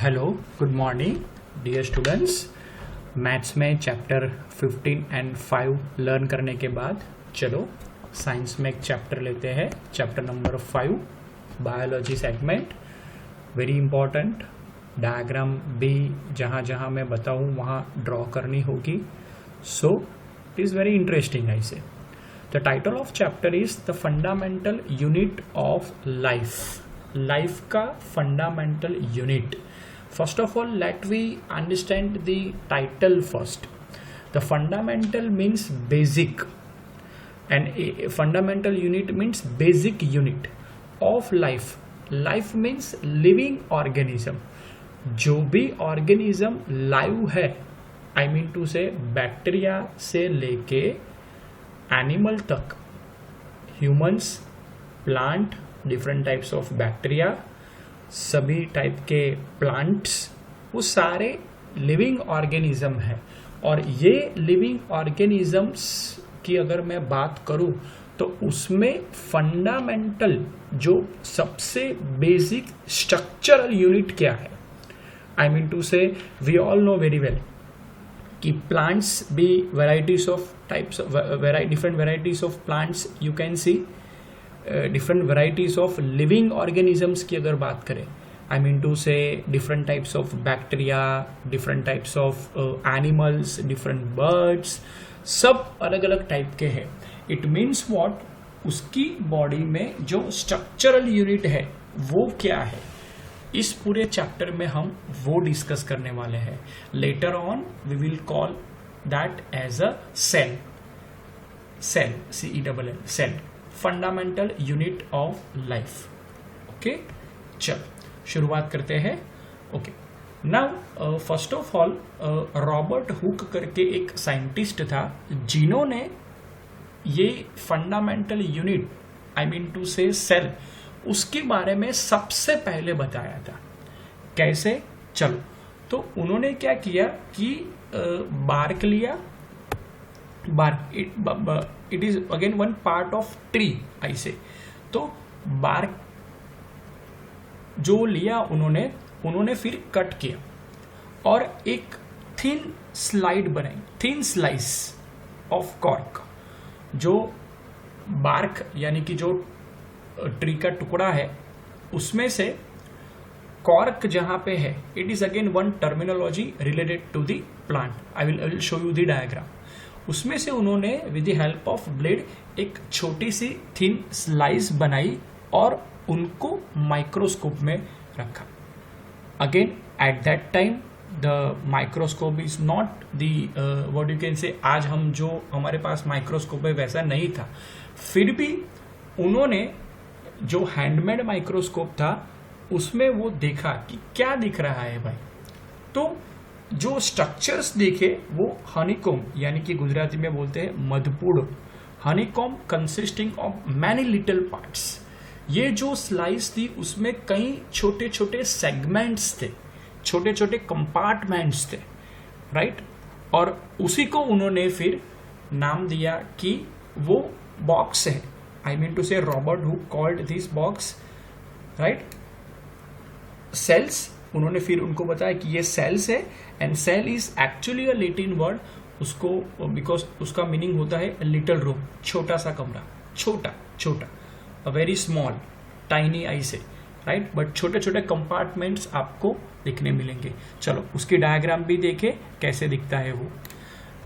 Hello, good morning dear students. Maths में chapter 15 and 5 learn करने के बाद चलो साइंस में एक चैप्टर लेते हैं, chapter number 5 biology segment. Very important diagram भी जहाँ जहाँ मैं बताऊँ वहाँ ड्रॉ करनी होगी। So it is very interesting. I say the title of chapter is the fundamental unit of life. Life का fundamental unit. First of all let we understand the title first. The fundamental means basic and fundamental unit means basic unit of life. Life means living organism. जो भी organism live है, I mean to say bacteria से लेके animal तक, humans, plant, different types of bacteria, सभी type के plants, वो सारे लिविंग ऑर्गेनिज्म है। और ये लिविंग ऑर्गेनिजम्स की अगर मैं बात करूं तो उसमें फंडामेंटल जो सबसे बेसिक स्ट्रक्चरल यूनिट क्या है, I mean to say we all know very well कि प्लांट्स भी varieties of types, different varieties of plants you can see, different varieties of living organisms की अगर बात करें, I mean to say different types of bacteria, different types of animals, different birds, सब अलग अलग type के हैं। इट मीन्स व्हाट, उसकी बॉडी में जो स्ट्रक्चरल यूनिट है वो क्या है, इस पूरे चैप्टर में हम वो डिस्कस करने वाले हैं। Later on we will call that as a cell. Cell, CELL, cell, fundamental unit of life. Okay, चलो शुरुआत करते हैं। Okay, now first of all Robert Hooke करके एक साइंटिस्ट था जिन्होंने ये fundamental unit, I mean to say cell, उसके बारे में सबसे पहले बताया था। कैसे, चलो, तो उन्होंने क्या किया कि बार्क लिया। Bark it is again one part of tree, ऐसे। तो बार्क जो लिया उन्होंने फिर कट किया और एक थिन स्लाइड बनाई, थिन स्लाइस ऑफ कॉर्क। जो बार्क यानी कि जो ट्री का टुकड़ा है उसमें से कॉर्क जहां पे है, it is again one terminology related to the plant. I will show you the diagram. उसमें से उन्होंने with the help of blade एक छोटी सी थिन स्लाइस बनाई और उनको माइक्रोस्कोप में रखा। Again at that time the microscope is not the what you can से, आज हम जो हमारे पास माइक्रोस्कोप है वैसा नहीं था। फिर भी उन्होंने जो हैंडमेड माइक्रोस्कोप था उसमें वो देखा कि क्या दिख रहा है भाई। तो जो स्ट्रक्चर्स देखे वो हनीकॉम, यानी कि गुजराती में बोलते हैं मधपुड़। Honeycomb consisting of many little parts. ये जो स्लाइस थी उसमें कई छोटे छोटे सेगमेंट्स थे, छोटे छोटे कंपार्टमेंट्स थे, राइट। और उसी को उन्होंने फिर नाम दिया कि वो बॉक्स है। I mean to say Robert Hooke called this box, right, cells. उन्होंने फिर उनको बताया कि ये सेल्स है and cell is actually a Latin word, उसको बिकॉज उसका मीनिंग होता है लिटिल रूम, छोटा सा कमरा, छोटा छोटा, अ वेरी स्मॉल, टाइनी ऐसे, राइट। बट छोटे छोटे कंपार्टमेंट्स आपको दिखने मिलेंगे। चलो उसकी डायग्राम भी देखे कैसे दिखता है वो।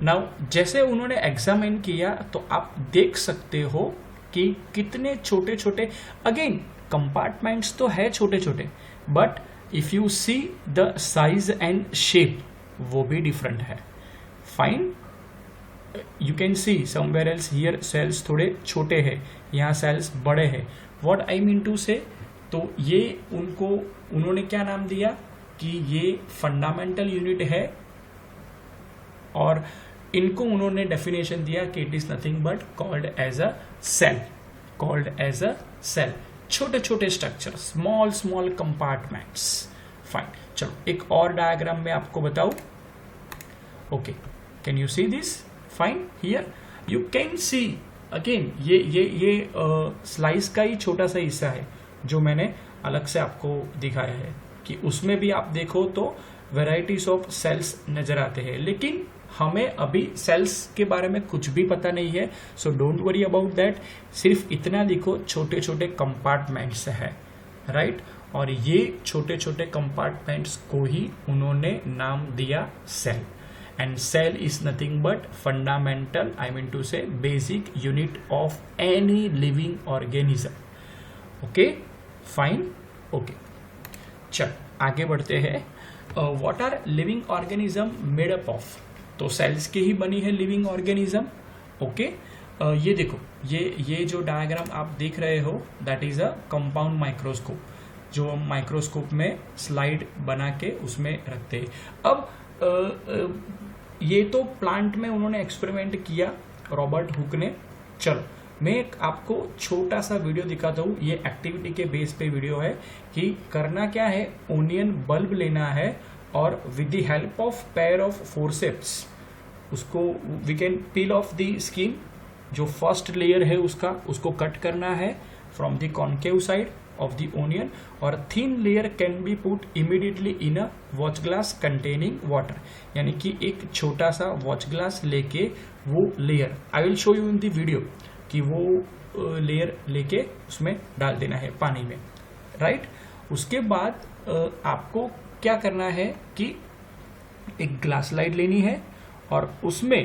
नाउ जैसे उन्होंने एग्जामिन किया तो आप देख सकते हो कि कितने छोटे छोटे, अगेन कंपार्टमेंट्स तो है छोटे छोटे, but if you see the size and shape वो भी डिफरेंट है। Fine, you can see somewhere else here cells थोड़े छोटे हैं, यहाँ सेल्स बड़े हैं। व्हाट आई मीन टू से, तो ये उन्होंने क्या नाम दिया कि ये फंडामेंटल यूनिट है और इनको उन्होंने डेफिनेशन दिया कि it is nothing but called as a cell, called as a cell. छोटे छोटे structure, small small compartments. Fine, चलो एक और डायग्राम में आपको बताऊं। Okay, can you see this? Fine, here you can see again ये स्लाइस का ही छोटा सा हिस्सा है जो मैंने अलग से आपको दिखाया है कि उसमें भी आप देखो तो वेराइटीज ऑफ सेल्स नजर आते हैं, लेकिन हमें अभी सेल्स के बारे में कुछ भी पता नहीं है, so don't worry about that. सिर्फ इतना लिखो छोटे छोटे कंपार्टमेंट्स है, राइट। और ये छोटे छोटे कंपार्टमेंट्स को ही उन्होंने नाम दिया cell. And cell is nothing but fundamental, I mean to say basic unit of any living organism. Okay fine, okay चल आगे बढ़ते हैं। What are living organism made up of? तो सेल्स की ही बनी है लिविंग ऑर्गेनिज्म। ओके ये देखो, ये जो डायग्राम आप देख रहे हो that is a compound microscope, जो हम माइक्रोस्कोप में स्लाइड बना के उसमें रखते हैं। अब ये तो प्लांट में उन्होंने एक्सपेरिमेंट किया रॉबर्ट हुक ने। चलो मैं एक आपको छोटा सा वीडियो दिखाता हूँ, ये एक्टिविटी के बेस पे वीडियो है कि करना क्या है। ओनियन बल्ब लेना है और with the help of pair of forceps उसको we can peel off the skin, जो फर्स्ट लेयर है उसको कट करना है from the concave side of the onion, और thin layer can be put immediately in a watch glass containing water. यानी कि एक छोटा सा वॉच ग्लास लेके वो layer, I will show you in the video कि वो लेयर लेके उसमें डाल देना है पानी में, राइट। उसके बाद आपको क्या करना है कि एक ग्लास लाइट लेनी है और उसमें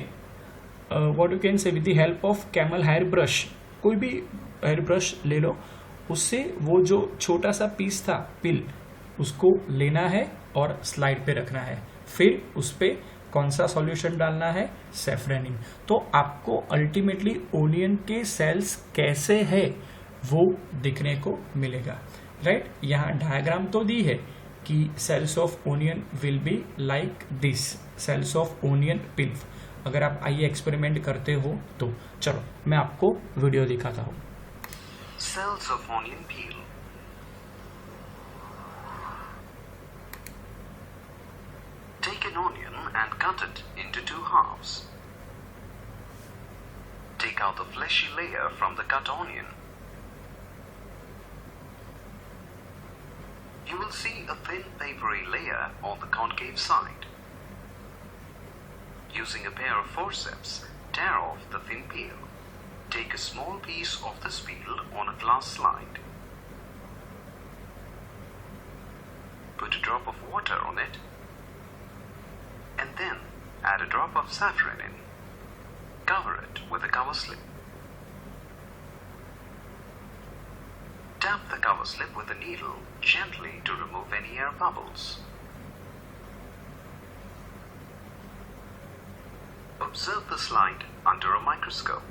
what you can say with the help of camel hair brush, कोई भी हेयर ब्रश ले लो, उससे वो जो छोटा सा पीस था पिल उसको लेना है और स्लाइड पे रखना है। फिर उस पे कौन सा सॉल्यूशन डालना है? सेफ्रेनिन। तो आपको अल्टीमेटली ओनियन के सेल्स कैसे है वो दिखने को मिलेगा, राइट। यहाँ डायग्राम तो दी है कि cells of onion will be like this, cells of onion peel. अगर आप आइए एक्सपेरिमेंट करते हो तो चलो मैं आपको वीडियो दिखाता हूँ। Cells of onion peel. Take an onion and cut it into 2 halves. Take out the fleshy layer from the cut onion. You will see a thin papery layer on the concave side. Using a pair of forceps, tear off the thin peel. Take a small piece of this peel on a glass slide. Put a drop of water on it and then add a drop of saffronin. Cover it with a cover slip. Tap the cover slip with a needle gently to remove any air bubbles. Observe the slide under a microscope.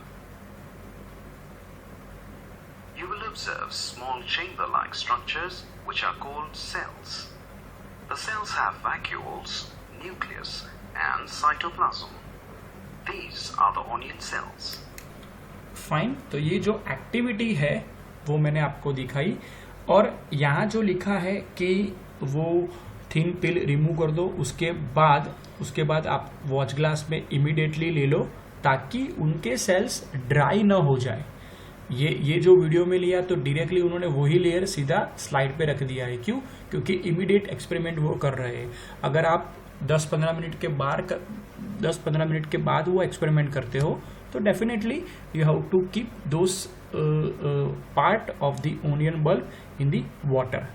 You will observe small chamber-like structures which are called cells. The cells have vacuoles, nucleus and cytoplasm. These are the onion cells. Fine, तो ये जो activity है वो मैंने आपको दिखाई, और यहाँ जो लिखा है कि वो थिन पिल रिमूव कर दो, उसके बाद आप वॉच ग्लास में इमीडिएटली ले लो ताकि उनके सेल्स ड्राई ना हो जाए। ये जो वीडियो में लिया तो डायरेक्टली उन्होंने वही लेयर सीधा स्लाइड पे रख दिया है। क्यों? क्योंकि इमीडिएट एक्सपेरिमेंट वो कर रहे हैं। अगर आप 10-15 मिनट के बाद वो एक्सपेरिमेंट करते हो तो definitely you have to keep those part of the onion bulb in the water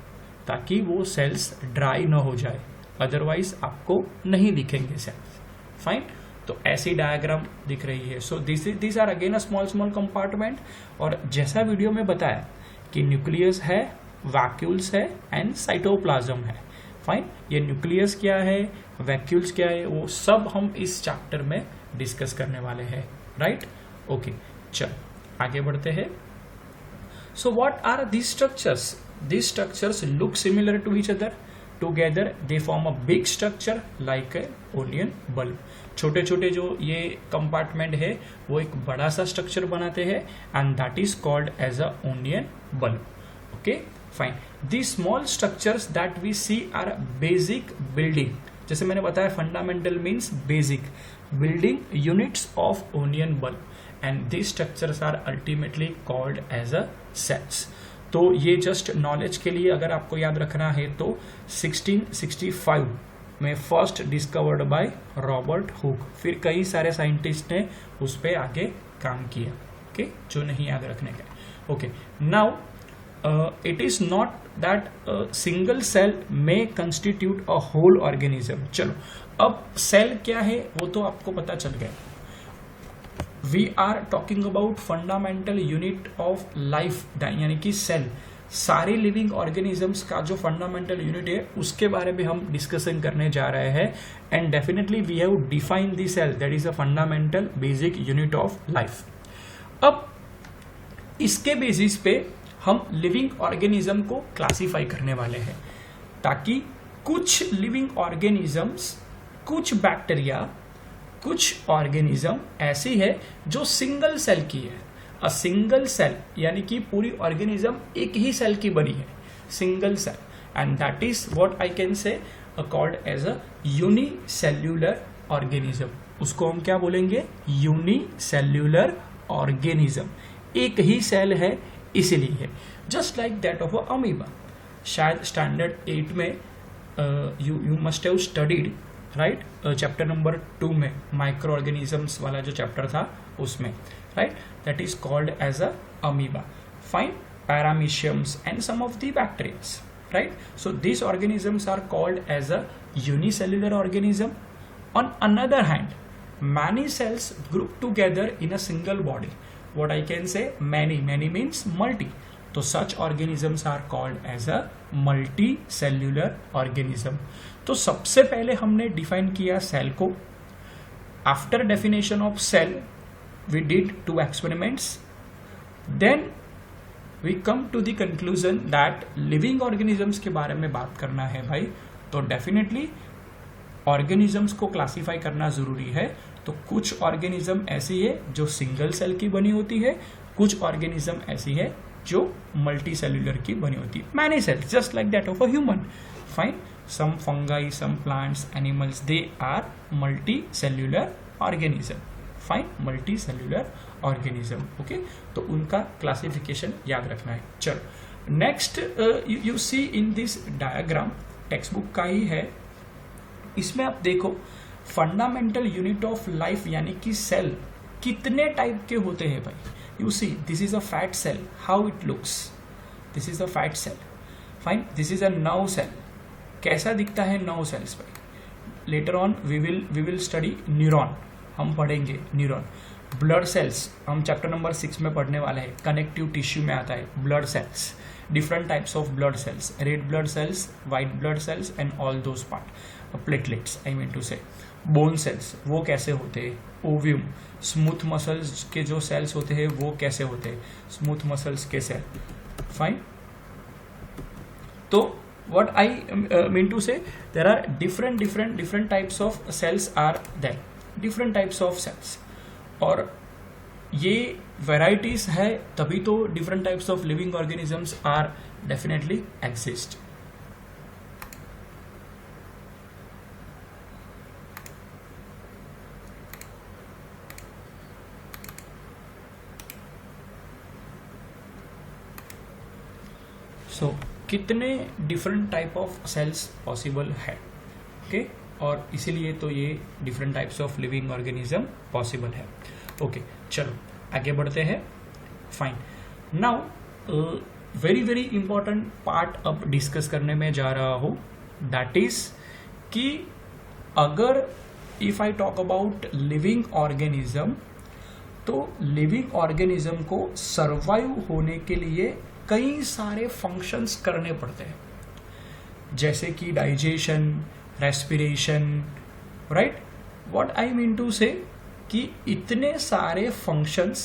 ताकि वो सेल्स ड्राई ना हो जाए, अदरवाइज आपको नहीं दिखेंगे सेल्स। फाइन, तो ऐसी डायग्राम दिख रही है। So this are again a small compartment, और जैसा वीडियो में बताया कि न्यूक्लियस है, वैक्यूल्स है एंड साइटोप्लाज्म है। फाइन, ये न्यूक्लियस क्या है, वैक्यूल्स क्या है, वो सब हम इस चैप्टर में डिस्कस करने वाले हैं, राइट। ओके, चल आगे बढ़ते हैं। So what are these structures? These structures look similar to each other. Together they form a big structure like a onion bulb. छोटे छोटे जो ये कंपार्टमेंट है वो एक बड़ा सा स्ट्रक्चर बनाते हैं and that is called as a onion bulb. Okay fine, the small structures that we see are basic building, जैसे मैंने बताया fundamental means basic building units of onion bulb, and these structures are ultimately called as a cells. तो ये just knowledge के लिए अगर आपको याद रखना है तो 1665 में first discovered by Robert Hooke, फिर कई सारे साइंटिस्ट ने उस पर आगे काम किया, ओके, जो नहीं याद रखने का। Okay, now it is not that a single cell may constitute a whole organism। चलो अब सेल क्या है वो तो आपको पता चल गया। We are talking about fundamental unit of life, यानी कि सेल, सारे लिविंग ऑर्गेनिजम्स का जो फंडामेंटल यूनिट है उसके बारे में हम डिस्कशन करने जा रहे हैं। And definitely we have define the cell, that is a fundamental basic unit of life. अब इसके बेसिस पे हम लिविंग ऑर्गेनिज्म को क्लासिफाई करने वाले हैं, ताकि कुछ लिविंग ऑर्गेनिजम्स, कुछ बैक्टीरिया, कुछ ऑर्गेनिज्म ऐसी है जो सिंगल सेल की है। अ सिंगल सेल यानी कि पूरी ऑर्गेनिज्म एक ही सेल की बनी है, single cell, and that is what I can say called as a unicellular organism. उसको हम क्या बोलेंगे? यूनिसेल्यूलर ऑर्गेनिज्म, एक ही सेल है इसीलिए। Just like that of a amoeba. शायद स्टैंडर्ड 8 में you must have studied, right, chapter number 2 में माइक्रो ऑर्गेनिजम्स वाला जो चैप्टर था उसमें, right, that is called as a amoeba. Fine, parameciums and some of the bacterias, right? So these organisms are called as a unicellular organism. On another hand, many cells group together in a single body. What I can say, many means multi. So such organisms are called as a multicellular organism. तो सबसे पहले हमने define किया cell को। After definition of cell, we did 2 experiments. Then we come to the conclusion that living organisms के बारे में बात करना है भाई, तो डेफिनेटली ऑर्गेनिजम्स को क्लासीफाई करना जरूरी है। तो कुछ ऑर्गेनिज्म ऐसी है जो सिंगल सेल की बनी होती है, कुछ ऑर्गेनिज्म ऐसी है जो मल्टी सेल्यूलर की बनी होती है, many cells, just like that of a human. Fine, some fungi, some plants, animals, they are multicellular organism. Fine, multicellular organism, okay, तो उनका क्लासिफिकेशन याद रखना है। चलो next, you see in this diagram, textbook का ही है, इसमें आप देखो फंडामेंटल यूनिट ऑफ लाइफ यानी कि सेल कितने टाइप के होते हैं भाई। You see, this is a fat cell, how it looks, this is a fat cell. Fine, this is a nerve cell, कैसा दिखता है नर्व सेल्स भाई। Later on we will study neuron, हम पढ़ेंगे न्यूरॉन। ब्लड सेल्स हम chapter number 6 में पढ़ने वाले हैं, कनेक्टिव टिश्यू में आता है blood cells, different types of blood cells, red blood cells, white blood cells and all those part, platelets I mean to say. Bone cells वो कैसे होते हैं, ओव्यूम, स्मूथ मसल्स के जो सेल्स होते हैं वो कैसे होते हैं, स्मूथ मसल्स के सेल। फाइन, तो what I mean to say, there are different types of cells are there, different types of cells, और ये varieties है तभी तो different types of living organisms are definitely exist. So कितने different type of cells possible है, okay, और इसीलिए तो ये different types of living organism possible है। ओके, चलो आगे बढ़ते हैं। Fine, now very important part अब डिस्कस करने में जा रहा हूँ, दैट इज कि अगर if I talk about living organism, तो लिविंग ऑर्गेनिज्म को सर्वाइव होने के लिए कई सारे फंक्शंस करने पड़ते हैं, जैसे कि digestion, respiration, right. What I mean to say कि इतने सारे functions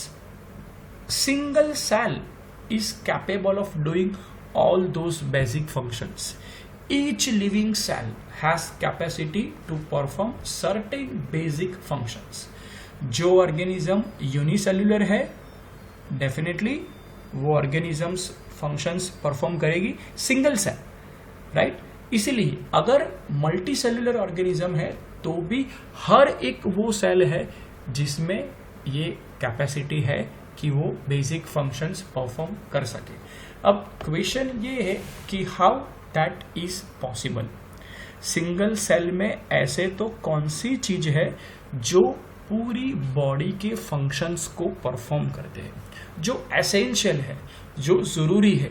single cell is capable of doing all those basic functions. Each living cell has capacity to perform certain basic functions. जो ऑर्गेनिज्म यूनिसेल्युलर है definitely वो organisms functions perform करेगी single cell, right. इसीलिए अगर multi cellular organism है तो भी हर एक वो सेल है जिसमें ये कैपेसिटी है कि वो बेसिक फंक्शंस परफॉर्म कर सके। अब क्वेश्चन ये है कि how that is possible. Single cell में ऐसे तो कौन सी चीज है जो पूरी बॉडी के फंक्शंस को परफॉर्म करते हैं, जो एसेंशियल है, जो जरूरी है।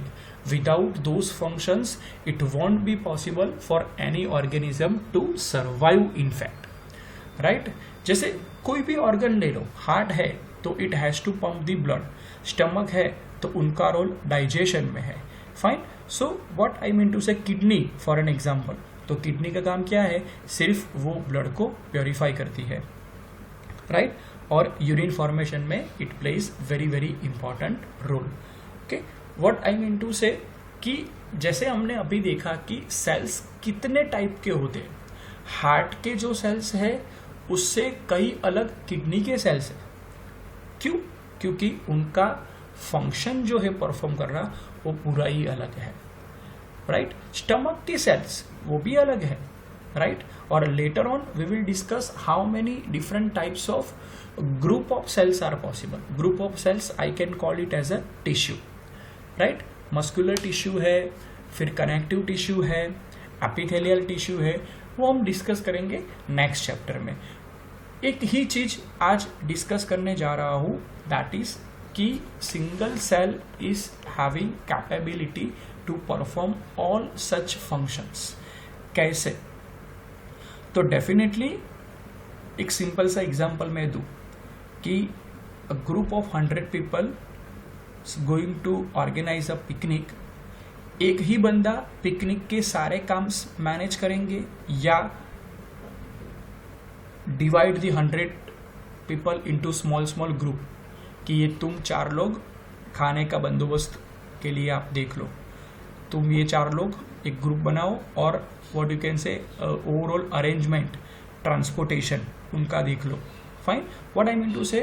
Without those functions it won't be possible for any organism to survive in fact, right. जैसे कोई भी ऑर्गन ले लो, हार्ट है तो it has to pump the blood, stomach है तो उनका रोल डाइजेशन में है, fine. So what I mean to say kidney for an example, तो किडनी का काम क्या है, सिर्फ वो ब्लड को प्योरीफाई करती है, राइट। और यूरिन फॉर्मेशन में it plays very very important role. Okay, what I mean to say कि जैसे हमने अभी देखा कि सेल्स कितने टाइप के होते हैं, हार्ट के जो सेल्स है उससे कई अलग किडनी के सेल्स है। क्यों? क्योंकि उनका फंक्शन जो है परफॉर्म कर रहा वो पूरा ही अलग है, राइट। स्टमक की सेल्स वो भी अलग है, राइट। और later on we will discuss how many different types of group of cells are possible. Group of cells I can call it as a tissue, right. Muscular tissue है, फिर connective tissue है, epithelial tissue है, वो हम discuss करेंगे next chapter में। एक ही चीज आज डिस्कस करने जा रहा हूं, दैट इज कि single cell is having capability to perform all such functions. कैसे? तो डेफिनेटली एक सिंपल सा एग्जांपल मैं दूं कि a group of 100 people going to organise a picnic, एक ही बंदा पिकनिक के सारे काम मैनेज करेंगे या divide the 100 people into small small group कि ये तुम 4 लोग खाने का बंदोबस्त के लिए आप देख लो, तुम ये 4 लोग एक ग्रुप बनाओ और what you can say overall arrangement, transportation उनका देख लो, फाइन। What I mean to say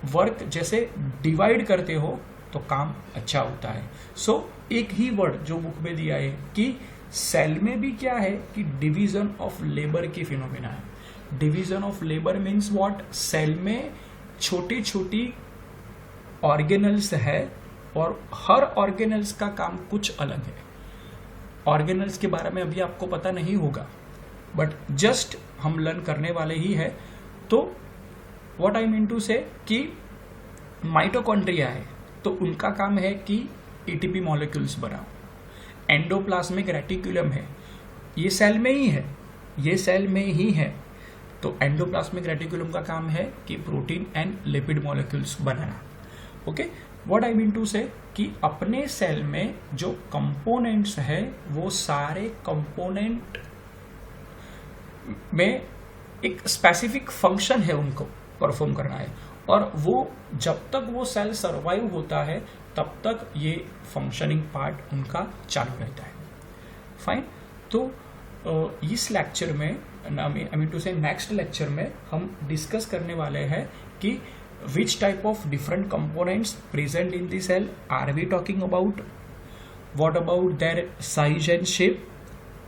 work जैसे डिवाइड करते हो तो काम अच्छा होता है। सो एक ही वर्ड जो बुक में दिया है कि सेल में भी क्या है कि डिवीजन ऑफ लेबर की फिनोमिना है। Division of labour means what, cell में छोटी छोटी ऑर्गेनल्स है और हर ऑर्गेनल्स का काम कुछ अलग है। ऑर्गेनल्स के बारे में अभी आपको पता नहीं होगा, बट जस्ट हम लर्न करने वाले ही है। तो what I mean to say कि माइटोकॉन्ड्रिया है तो उनका काम है कि एटीपी मॉलिक्यूल्स बनाओ। एंडोप्लाज्मिक रेटिकुलम है, ये सेल में ही है, ये सेल में ही है, तो एंडोप्लाज्मिक रेटिकुलम का काम है कि प्रोटीन एंड लिपिड मॉलिक्यूल्स बनाना। Okay, what I mean to say कि अपने सेल में जो कंपोनेंट्स है वो सारे कंपोनेंट में एक स्पेसिफिक फंक्शन है, उनको परफॉर्म करना है, और वो जब तक वो सेल सर्वाइव होता है तब तक ये फंक्शनिंग पार्ट उनका चालू रहता है, फाइन। तो इस लेक्चर में आई मीन टू से नेक्स्ट लेक्चर में हम डिस्कस करने वाले हैं कि which type of different components present in the cell are we talking about, what about their size and shape,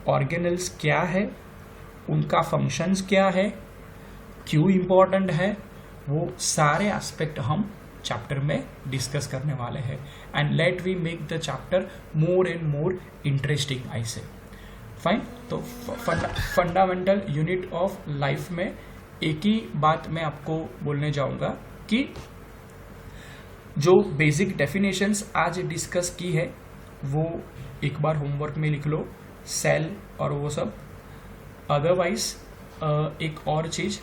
organelles क्या है, उनका functions क्या है, क्यों important है, वो सारे एस्पेक्ट हम चैप्टर में डिस्कस करने वाले हैं। And let we make the chapter more and more interesting, I say fine. तो फंडामेंटल यूनिट ऑफ लाइफ में एक ही बात मैं आपको बोलने जाऊंगा कि जो बेसिक डेफिनेशंस आज डिस्कस की है वो एक बार होमवर्क में लिख लो, सेल और वो सब। अदरवाइज एक और चीज,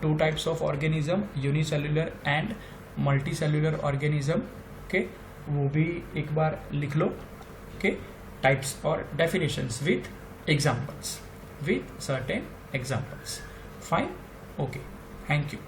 2 types of organism, unicellular and multicellular organism, okay, वो भी एक बार लिख लो, ओके, टाइप्स और definitions with examples, with certain examples, fine, okay, thank you.